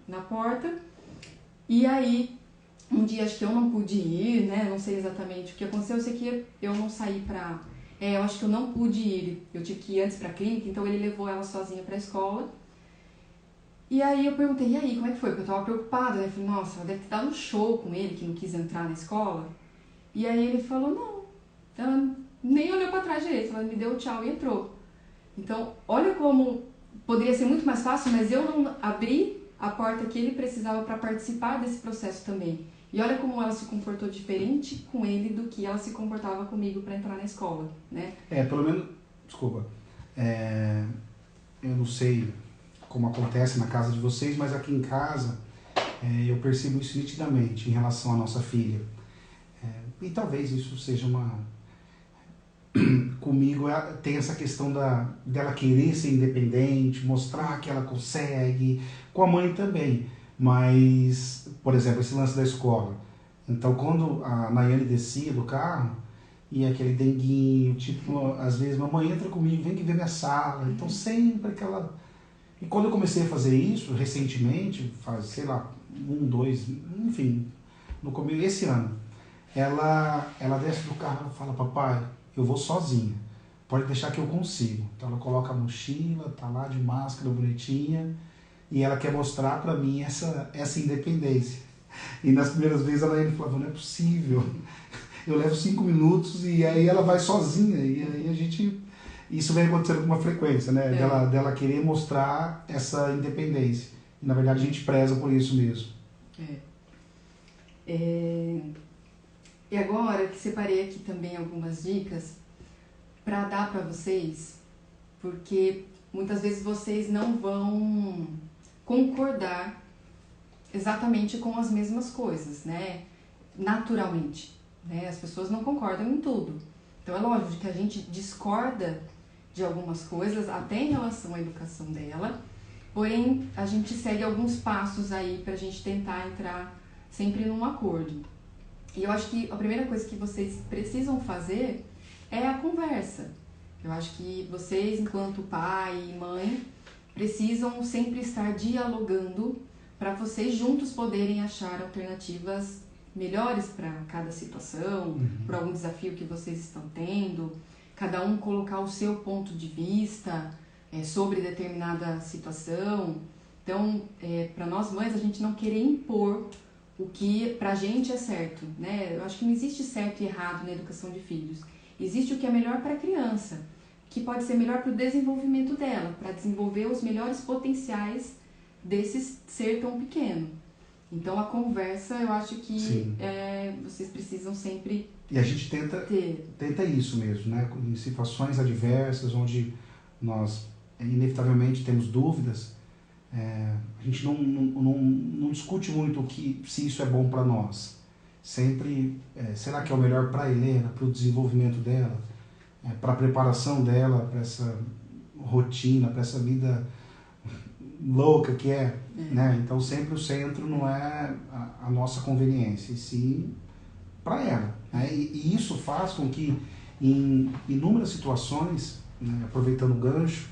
na porta. E aí, um dia acho que eu não pude ir, né? Não sei exatamente o que aconteceu, eu sei que eu não saí pra... eu acho que eu não pude ir, eu tive que ir antes pra clínica, então ele levou ela sozinha pra escola. E aí eu perguntei, e aí, como é que foi? Porque eu tava preocupada, né? Eu falei, nossa, ela deve ter dado um show com ele, que não quis entrar na escola. E aí ele falou, não, ela nem olhou pra trás direito, ela me deu tchau e entrou. Então, olha como poderia ser muito mais fácil, mas eu não abri a porta que ele precisava para participar desse processo também. E olha como ela se comportou diferente com ele do que ela se comportava comigo para entrar na escola, né? Pelo menos, desculpa, eu não sei como acontece na casa de vocês, mas aqui em casa eu percebo isso nitidamente em relação à nossa filha. E talvez isso seja comigo tem essa questão dela querer ser independente, mostrar que ela consegue, com a mãe também. Mas, por exemplo, esse lance da escola. Então, quando a Nayane descia do carro, e aquele denguinho, tipo, às vezes, mamãe, entra comigo, vem que ver minha sala. Então, sempre aquela... E quando eu comecei a fazer isso, recentemente, faz, sei lá, 1, 2, enfim, no começo, esse ano, ela desce do carro e fala, papai, eu vou sozinha, pode deixar que eu consigo. Então ela coloca a mochila, tá lá de máscara, bonitinha, e ela quer mostrar pra mim essa independência. E nas primeiras vezes ela falava, não é possível, eu levo 5 minutos e aí ela vai sozinha, e aí a gente... Isso vem acontecendo com uma frequência, né? Dela querer mostrar essa independência. E na verdade a gente preza por isso mesmo. E agora eu separei aqui também algumas dicas para dar para vocês, porque muitas vezes vocês não vão concordar exatamente com as mesmas coisas, né? Naturalmente, né? As pessoas não concordam em tudo. Então é lógico que a gente discorda de algumas coisas, até em relação à educação dela, porém a gente segue alguns passos aí pra gente tentar entrar sempre num acordo. E eu acho que a primeira coisa que vocês precisam fazer é a conversa. Eu acho que vocês, enquanto pai e mãe, precisam sempre estar dialogando para vocês juntos poderem achar alternativas melhores para cada situação, para algum desafio que vocês estão tendo, cada um colocar o seu ponto de vista sobre determinada situação. Então, para nós mães, a gente não querer impor o que pra gente é certo, né? Eu acho que não existe certo e errado na educação de filhos. Existe o que é melhor para a criança, que pode ser melhor para o desenvolvimento dela, para desenvolver os melhores potenciais desse ser tão pequeno. Então a conversa, eu acho que vocês precisam sempre e a gente tenta isso mesmo, né? Em situações adversas, onde nós inevitavelmente temos dúvidas, a gente não discute muito se isso é bom para nós. Sempre, será que é o melhor para a Helena, para o desenvolvimento dela, para a preparação dela, para essa rotina, para essa vida louca que né? Então sempre o centro não é a nossa conveniência, e sim para ela, né? E isso faz com que em inúmeras situações, né, aproveitando o gancho,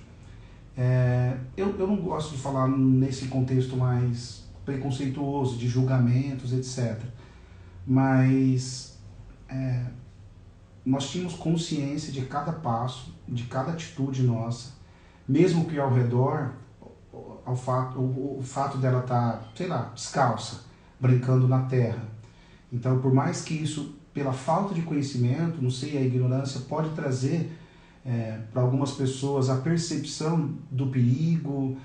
eu não gosto de falar nesse contexto mais preconceituoso, de julgamentos, etc. Mas nós tínhamos consciência de cada passo, de cada atitude nossa, mesmo que ao redor, o fato dela estar, sei lá, descalça, brincando na terra. Então, por mais que isso, pela falta de conhecimento, não sei, a ignorância pode trazer para algumas pessoas a percepção do perigo,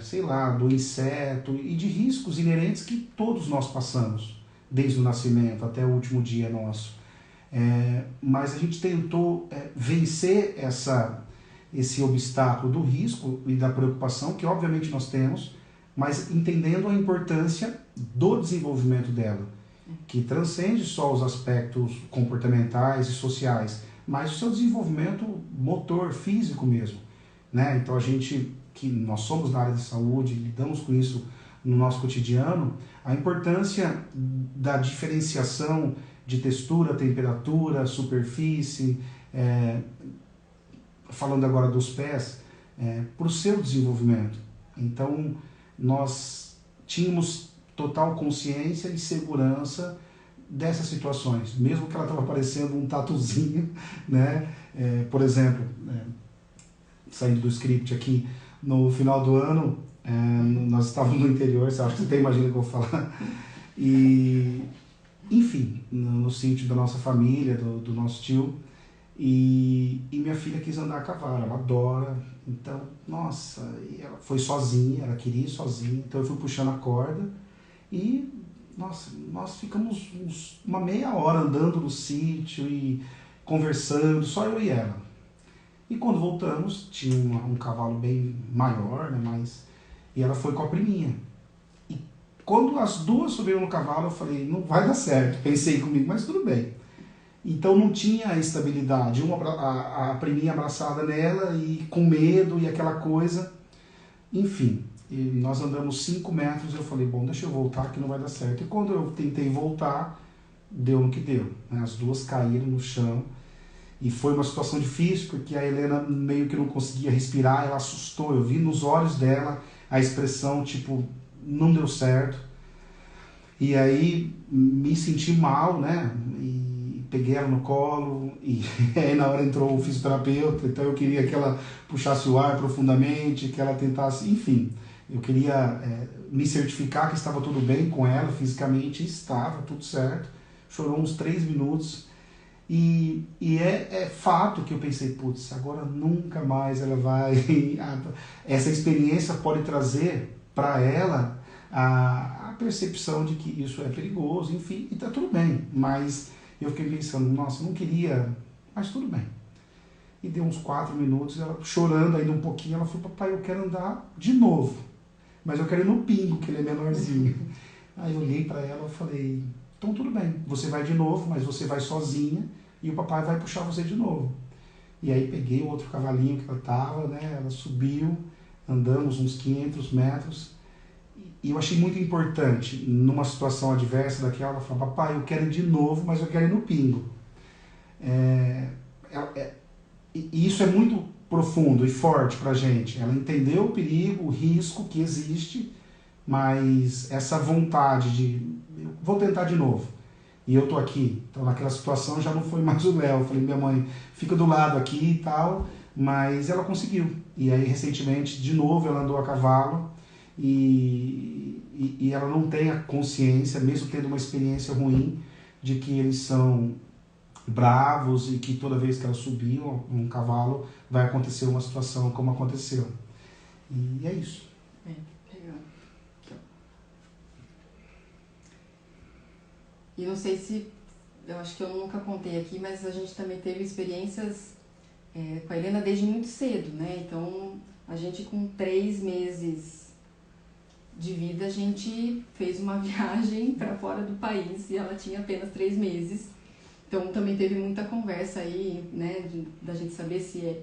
sei lá, do inseto e de riscos inerentes que todos nós passamos, desde o nascimento até o último dia nosso. Mas a gente tentou vencer esse obstáculo do risco e da preocupação, que obviamente nós temos, mas entendendo a importância do desenvolvimento dela, que transcende só os aspectos comportamentais e sociais, mas o seu desenvolvimento motor, físico mesmo, né? Então a gente, que nós somos da área de saúde, lidamos com isso no nosso cotidiano, a importância da diferenciação de textura, temperatura, superfície, falando agora dos pés, para o seu desenvolvimento. Então nós tínhamos total consciência e segurança dessas situações, mesmo que ela estava parecendo um tatuzinho, né? Por exemplo, saindo do script aqui, no final do ano, nós estávamos no interior, você acha que você até imagina o que eu vou falar, e enfim, no sítio da nossa família, do nosso tio, e minha filha quis andar a cavalo, ela adora, então, nossa, e ela foi sozinha, ela queria ir sozinha, então eu fui puxando a corda e, nossa, nós ficamos uma meia hora andando no sítio e conversando, só eu e ela. E quando voltamos, tinha um cavalo bem maior, né, e ela foi com a priminha. E quando as duas subiram no cavalo, eu falei, não vai dar certo, pensei comigo, mas tudo bem. Então não tinha estabilidade, a priminha abraçada nela e com medo e aquela coisa, enfim. E nós andamos 5 metros, eu falei, bom, deixa eu voltar que não vai dar certo. E quando eu tentei voltar, deu no que deu, né? As duas caíram no chão e foi uma situação difícil, porque a Helena meio que não conseguia respirar, ela assustou, eu vi nos olhos dela a expressão, tipo, não deu certo. E aí me senti mal, né? E peguei ela no colo e aí na hora entrou o fisioterapeuta, então eu queria que ela puxasse o ar profundamente, que ela tentasse, enfim. Eu queria me certificar que estava tudo bem com ela fisicamente, e estava tudo certo. Chorou uns 3 minutos e é fato que eu pensei, putz, agora nunca mais ela vai... Essa experiência pode trazer para ela a percepção de que isso é perigoso, enfim, e está tudo bem. Mas Eu fiquei pensando, nossa, eu não queria, mas tudo bem. E deu uns 4 minutos, ela chorando ainda um pouquinho, ela falou, papai, eu quero andar de novo, mas eu quero ir no Pingo, que ele é menorzinho. Aí eu olhei para ela e falei, então tudo bem, você vai de novo, mas você vai sozinha e o papai vai puxar você de novo. E aí peguei o outro cavalinho que ela estava, né? Ela subiu, andamos uns 500 metros. E eu achei muito importante, numa situação adversa daquela, ela falou, papai, eu quero ir de novo, mas eu quero ir no Pingo. E isso é muito profundo e forte para a gente. Ela entendeu o perigo, o risco que existe, mas essa vontade de, eu vou tentar de novo. E eu tô aqui. Então naquela situação já não foi mais o Léo. Eu falei, minha mãe, fica do lado aqui e tal. Mas ela conseguiu. E aí recentemente, de novo, ela andou a cavalo. E ela não tem a consciência, mesmo tendo uma experiência ruim, de que eles são bravos e que toda vez que ela subir um cavalo vai acontecer uma situação como aconteceu. E é isso. Legal. E não sei se, eu acho que eu nunca contei aqui, mas a gente também teve experiências com a Helena desde muito cedo, né? Então, a gente com 3 meses de vida, a gente fez uma viagem para fora do país e ela tinha apenas 3 meses. Então, também teve muita conversa aí, né? Da gente saber se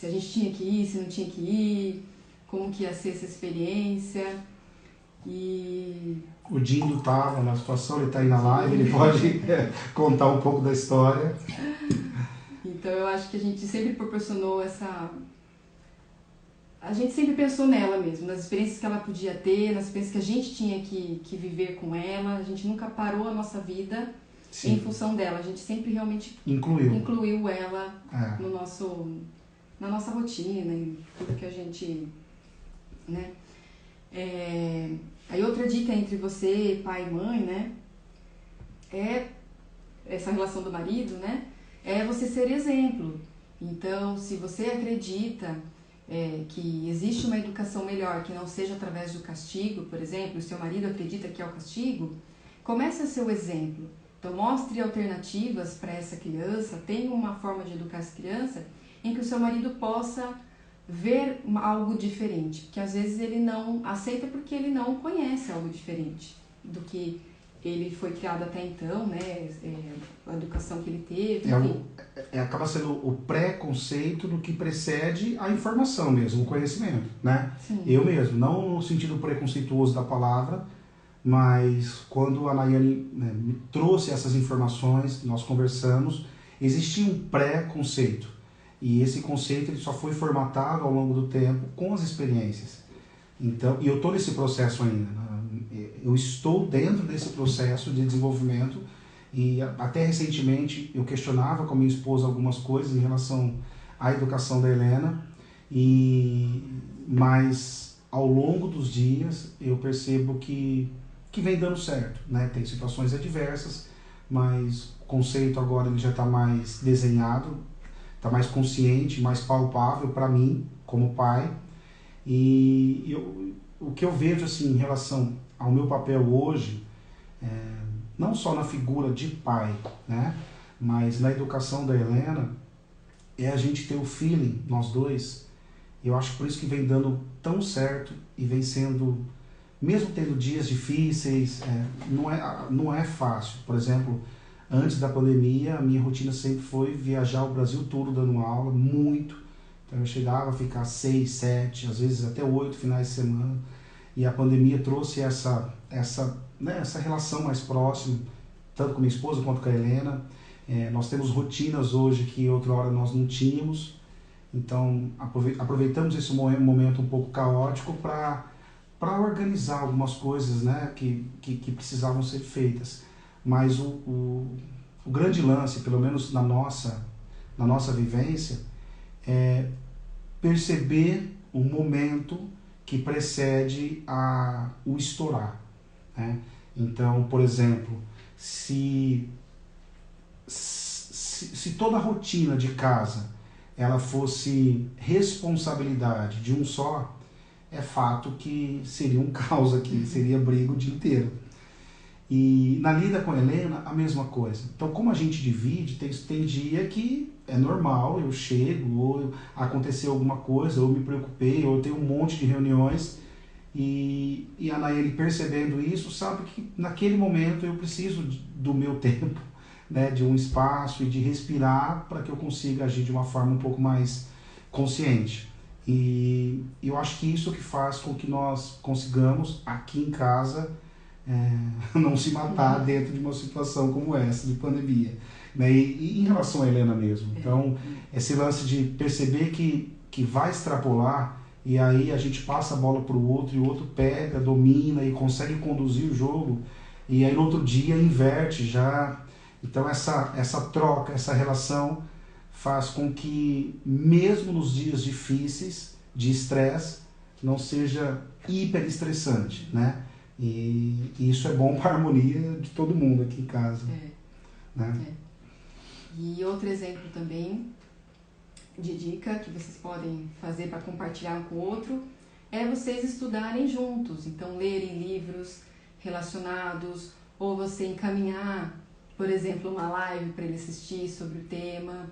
a gente tinha que ir, se não tinha que ir, como que ia ser essa experiência. E o Dindo estava na situação, ele está aí na live, ele pode contar um pouco da história. Então eu acho que a gente sempre proporcionou essa... A gente sempre pensou nela mesmo, nas experiências que ela podia ter, nas experiências que a gente tinha que viver com ela. A gente nunca parou a nossa vida Sim. em função dela. A gente sempre realmente incluiu ela no na nossa rotina, em tudo que a gente... né? Aí outra dica entre você, pai e mãe, né, é essa relação do marido, né, é você ser exemplo. Então, se você acredita que existe uma educação melhor, que não seja através do castigo, por exemplo, o seu marido acredita que é o castigo, comece a ser o exemplo. Então, mostre alternativas para essa criança, tenha uma forma de educar essa criança em que o seu marido possa ver algo diferente, porque às vezes ele não aceita porque ele não conhece algo diferente do que ele foi criado até então, né? A educação que ele teve, enfim. Acaba sendo o preconceito do que precede a informação mesmo, o conhecimento, né? Sim. Eu mesmo, não no sentido preconceituoso da palavra, mas quando a Nayane, né, me trouxe essas informações, nós conversamos, existia um preconceito. E esse conceito ele só foi formatado ao longo do tempo com as experiências. Então, e eu estou nesse processo ainda. Eu estou dentro desse processo de desenvolvimento e até recentemente eu questionava com a minha esposa algumas coisas em relação à educação da Helena, mas ao longo dos dias eu percebo que vem dando certo, né? Tem situações adversas, mas o conceito agora ele já está mais desenhado, está mais consciente, mais palpável para mim, como pai. E o que eu vejo assim, em relação ao meu papel hoje, não só na figura de pai, né, mas na educação da Helena, é a gente ter o feeling, nós dois. Eu acho por isso que vem dando tão certo e vem sendo, mesmo tendo dias difíceis, não é fácil. Por exemplo, antes da pandemia, a minha rotina sempre foi viajar o Brasil todo dando aula, muito. Então eu chegava a ficar 6, 7, às vezes até 8 finais de semana. E a pandemia trouxe essa relação mais próxima, tanto com minha esposa quanto com a Helena. Nós temos rotinas hoje que outra hora nós não tínhamos. Então aproveitamos esse momento um pouco caótico para organizar algumas coisas, né, que precisavam ser feitas. Mas o grande lance, pelo menos na nossa vivência, é perceber o momento que precede o estourar, né? Então, por exemplo, se toda a rotina de casa ela fosse responsabilidade de um só, é fato que seria um caos aqui, seria briga o dia inteiro. E na lida com a Helena, a mesma coisa. Então, como a gente divide, tem dia que é normal, eu chego, ou aconteceu alguma coisa, ou me preocupei, ou eu tenho um monte de reuniões, e a Nayeli percebendo isso, sabe que naquele momento eu preciso do meu tempo, né, de um espaço e de respirar para que eu consiga agir de uma forma um pouco mais consciente. E eu acho que isso que faz com que nós consigamos, aqui em casa, não se matar dentro de uma situação como essa, de pandemia. Né? E em relação à Helena mesmo. Então, esse lance de perceber que vai extrapolar, e aí a gente passa a bola para o outro, e o outro pega, domina e consegue conduzir o jogo, e aí no outro dia inverte já. Então essa troca, essa relação faz com que, mesmo nos dias difíceis, de estresse, não seja hiper estressante, né? E isso é bom para a harmonia de todo mundo aqui em casa. Né? E outro exemplo também de dica que vocês podem fazer para compartilhar um com o outro é vocês estudarem juntos. Então, lerem livros relacionados, ou você encaminhar, por exemplo, uma live para ele assistir sobre o tema,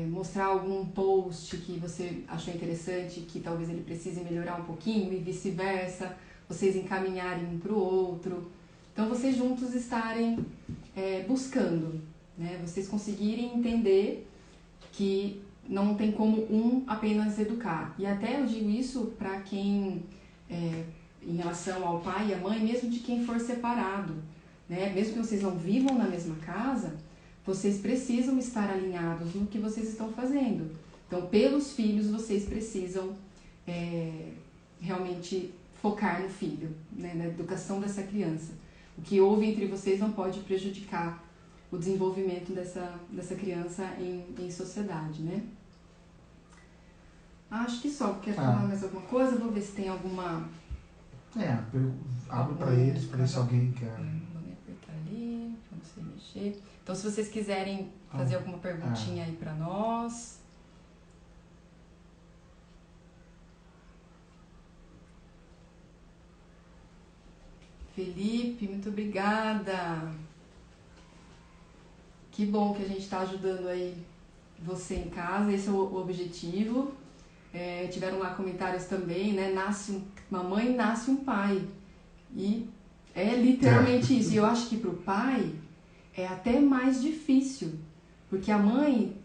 mostrar algum post que você achou interessante, que talvez ele precise melhorar um pouquinho, e vice-versa, vocês encaminharem um para o outro. Então, vocês juntos estarem buscando, né? Vocês conseguirem entender que não tem como um apenas educar. E até eu digo isso para quem, em relação ao pai e à mãe, mesmo de quem for separado, né? Mesmo que vocês não vivam na mesma casa, vocês precisam estar alinhados no que vocês estão fazendo. Então, pelos filhos, vocês precisam realmente focar no filho, né? Na educação dessa criança. O que houve entre vocês não pode prejudicar o desenvolvimento dessa criança em sociedade, né? Acho que só. Quer falar mais alguma coisa? Vou ver se tem alguma... abro para eles, para ver se alguém quer... Vou me apertar ali, para você mexer. Então, se vocês quiserem fazer alguma perguntinha aí para nós... Felipe, muito obrigada. Que bom que a gente está ajudando aí você em casa, esse é o objetivo. Tiveram lá comentários também, né? Uma mãe nasce um pai. E é literalmente isso. E eu acho que para o pai é até mais difícil, porque a mãe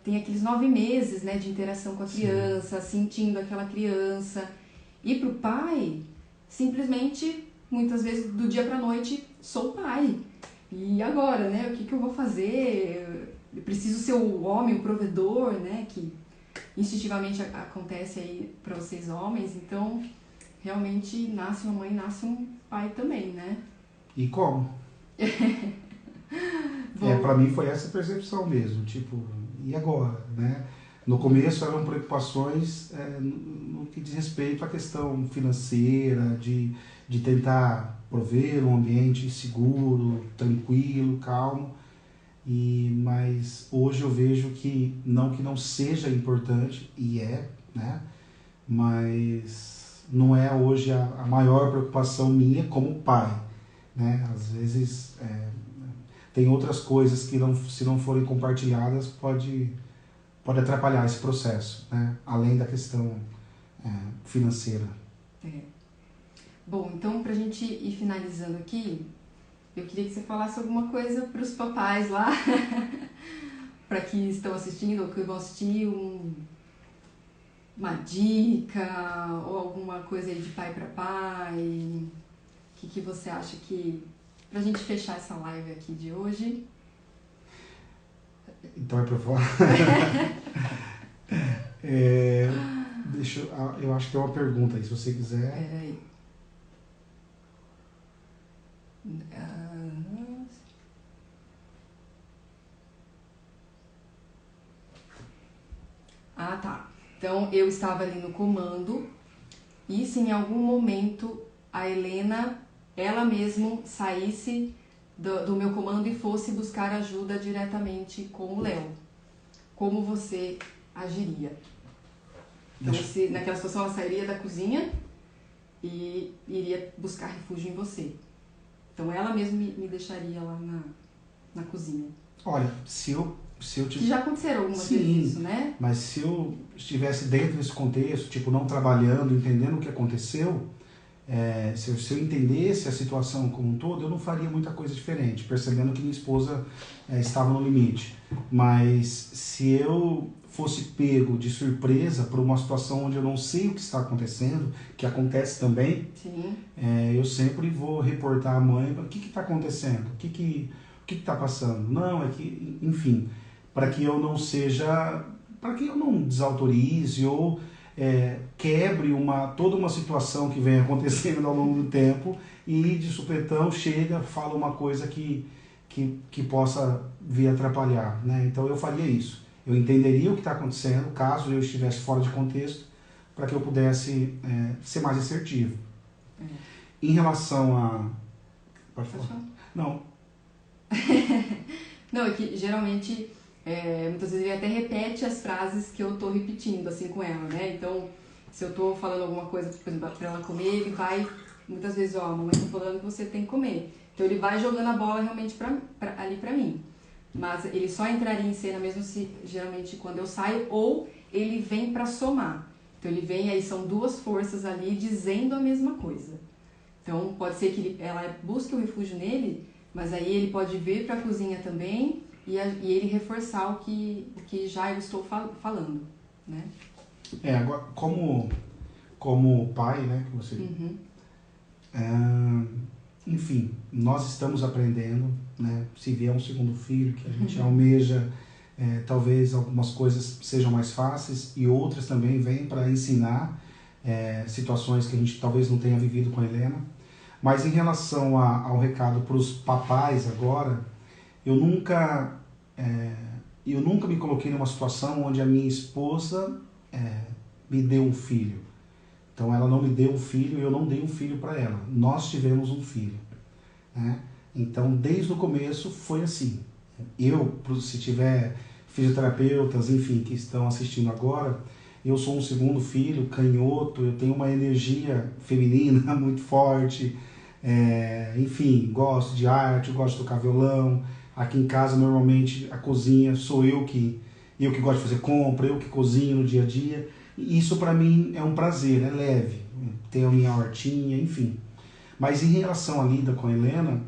tem aqueles 9 meses, né, de interação com a criança, sentindo aquela criança. E para o pai, simplesmente, muitas vezes, do dia para a noite, sou pai. E agora, né? O que eu vou fazer? Eu preciso ser o homem, o provedor, né? Que instintivamente acontece aí para vocês homens. Então, realmente, nasce uma mãe, nasce um pai também, né? E como? Para mim foi essa percepção mesmo. Tipo, e agora, né? No começo eram preocupações no que diz respeito à questão financeira, de tentar prover um ambiente seguro, tranquilo, calmo, mas hoje eu vejo que não seja importante, e né? Mas não é hoje a maior preocupação minha como pai, né? Às vezes tem outras coisas que se não forem compartilhadas pode atrapalhar esse processo, né? Além da questão financeira. Bom, então pra gente ir finalizando aqui, eu queria que você falasse alguma coisa para os papais lá, para que estão assistindo ou que vão assistir, uma dica ou alguma coisa aí de pai para pai. O que você acha que... Pra gente fechar essa live aqui de hoje. Então é para falar. Eu acho que tem uma pergunta aí, se você quiser. Peraí. Tá. Então, eu estava ali no comando e se em algum momento a Helena, ela mesma saísse do meu comando e fosse buscar ajuda diretamente com o Léo, como você agiria? Então, se naquela situação ela sairia da cozinha e iria buscar refúgio em você. Então ela mesma me deixaria lá na cozinha. Olha, se eu Que já aconteceram algumas vezes isso, né? Mas se eu estivesse dentro desse contexto, tipo, não trabalhando, entendendo o que aconteceu, se eu entendesse a situação como um todo, eu não faria muita coisa diferente, percebendo que minha esposa estava no limite. Mas se eu fosse pego de surpresa por uma situação onde eu não sei o que está acontecendo, que acontece também, eu sempre vou reportar à mãe, o que está acontecendo? O que está passando? Não, é que, enfim, para que eu não seja, para que eu não desautorize ou quebre toda uma situação que vem acontecendo ao longo do tempo e de supetão chega, fala uma coisa que possa vir atrapalhar, né? Então eu faria isso. Eu entenderia o que está acontecendo, caso eu estivesse fora de contexto, para que eu pudesse ser mais assertivo. Em relação a... Pode falar? Não. Não, é que geralmente, muitas vezes ele até repete as frases que eu tô repetindo, assim, com ela, né? Então, se eu tô falando alguma coisa, por exemplo, pra ela comer, ele vai, muitas vezes, a mamãe tá falando que você tem que comer. Então, ele vai jogando a bola realmente ali pra mim. Mas ele só entraria em cena mesmo se, geralmente, quando eu saio, ou ele vem pra somar. Então, ele vem, aí são duas forças ali dizendo a mesma coisa. Então, pode ser que ela busque o refúgio nele, mas aí ele pode vir para a cozinha também e ele reforçar o que já eu estou falando, né? Agora, como pai, né, que você... enfim, nós estamos aprendendo, né, se vier um segundo filho, que a gente almeja, talvez algumas coisas sejam mais fáceis e outras também vêm para ensinar situações que a gente talvez não tenha vivido com a Helena. Mas em relação ao recado para os papais agora, eu nunca me coloquei numa situação onde a minha esposa me deu um filho. Então ela não me deu um filho e eu não dei um filho para ela. Nós tivemos um filho, né? Então desde o começo foi assim. Se tiver fisioterapeutas, enfim, que estão assistindo agora, eu sou um segundo filho, canhoto, eu tenho uma energia feminina muito forte, enfim, gosto de arte, gosto de tocar violão. Aqui em casa, normalmente, a cozinha sou eu que gosto de fazer compra, eu que cozinho no dia a dia. E isso para mim é um prazer, é leve, ter a minha hortinha, enfim. Mas em relação à lida com a Helena,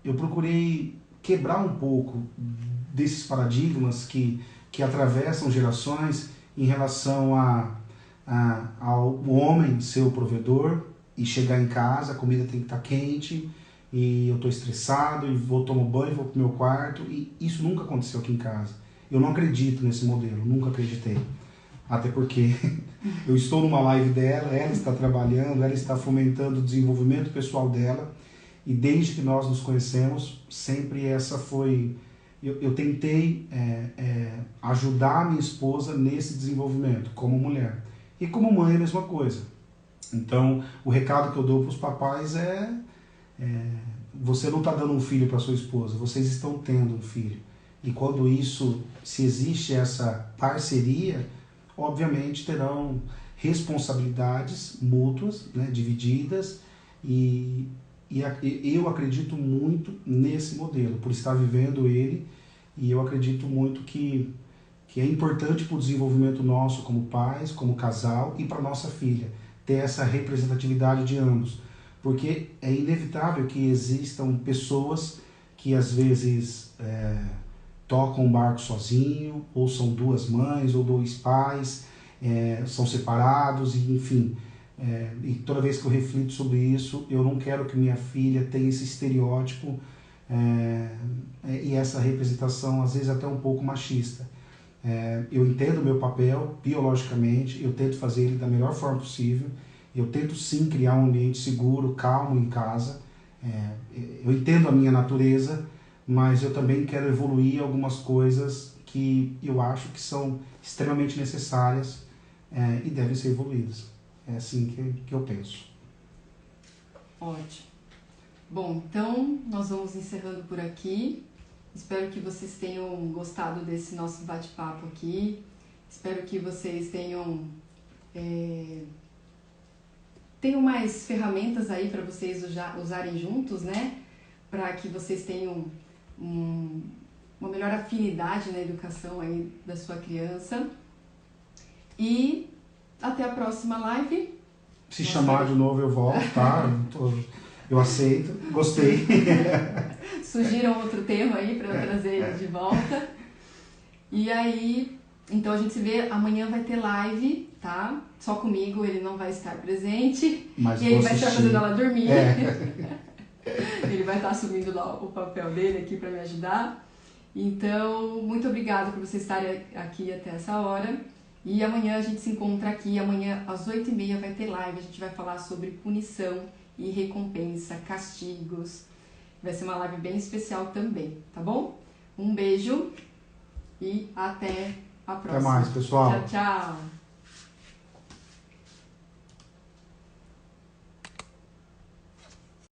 eu procurei quebrar um pouco desses paradigmas que atravessam gerações em relação ao homem ser o provedor e chegar em casa, a comida tem que estar quente e eu estou estressado e vou tomar banho, vou para o meu quarto, e isso nunca aconteceu aqui em casa. Eu não acredito nesse modelo, nunca acreditei. Até porque eu estou numa live dela, ela está trabalhando, ela está fomentando o desenvolvimento pessoal dela, e desde que nós nos conhecemos, sempre essa foi... Eu tentei ajudar a minha esposa nesse desenvolvimento, como mulher. E como mãe é a mesma coisa. Então, o recado que eu dou para os papais você não está dando um filho para sua esposa, vocês estão tendo um filho. E quando se existe essa parceria, obviamente terão responsabilidades mútuas, né, divididas, e eu acredito muito nesse modelo, por estar vivendo ele, e eu acredito muito que é importante para o desenvolvimento nosso como pais, como casal, e para nossa filha, ter essa representatividade de ambos. Porque é inevitável que existam pessoas que às vezes tocam um barco sozinho, ou são duas mães, ou dois pais, são separados, e enfim. E toda vez que eu reflito sobre isso, eu não quero que minha filha tenha esse estereótipo e essa representação, às vezes até um pouco machista. Eu entendo o meu papel biologicamente, eu tento fazer ele da melhor forma possível, eu tento sim criar um ambiente seguro, calmo em casa, eu entendo a minha natureza, mas eu também quero evoluir algumas coisas que eu acho que são extremamente necessárias e devem ser evoluídas. É assim que eu penso. Ótimo. Bom, então nós vamos encerrando por aqui. Espero que vocês tenham gostado desse nosso bate-papo aqui. Espero que vocês tenham tenho mais ferramentas aí para vocês usarem juntos, né? Para que vocês tenham uma melhor afinidade na educação aí da sua criança. E até a próxima live. Se chamar de novo eu volto, tá? Eu aceito, gostei. Sugiram outro tema aí para eu trazer de volta. E aí, então a gente se vê, amanhã vai ter live, tá? Só comigo, ele não vai estar presente. Mas e ele vai estar fazendo ela dormir. É. Ele vai estar assumindo lá o papel dele aqui para me ajudar. Então, muito obrigada por vocês estarem aqui até essa hora. E amanhã a gente se encontra aqui. Amanhã às 8h30 vai ter live. A gente vai falar sobre punição e recompensa, castigos. Vai ser uma live bem especial também, tá bom? Um beijo e até a próxima. Até mais, pessoal. Tchau, tchau.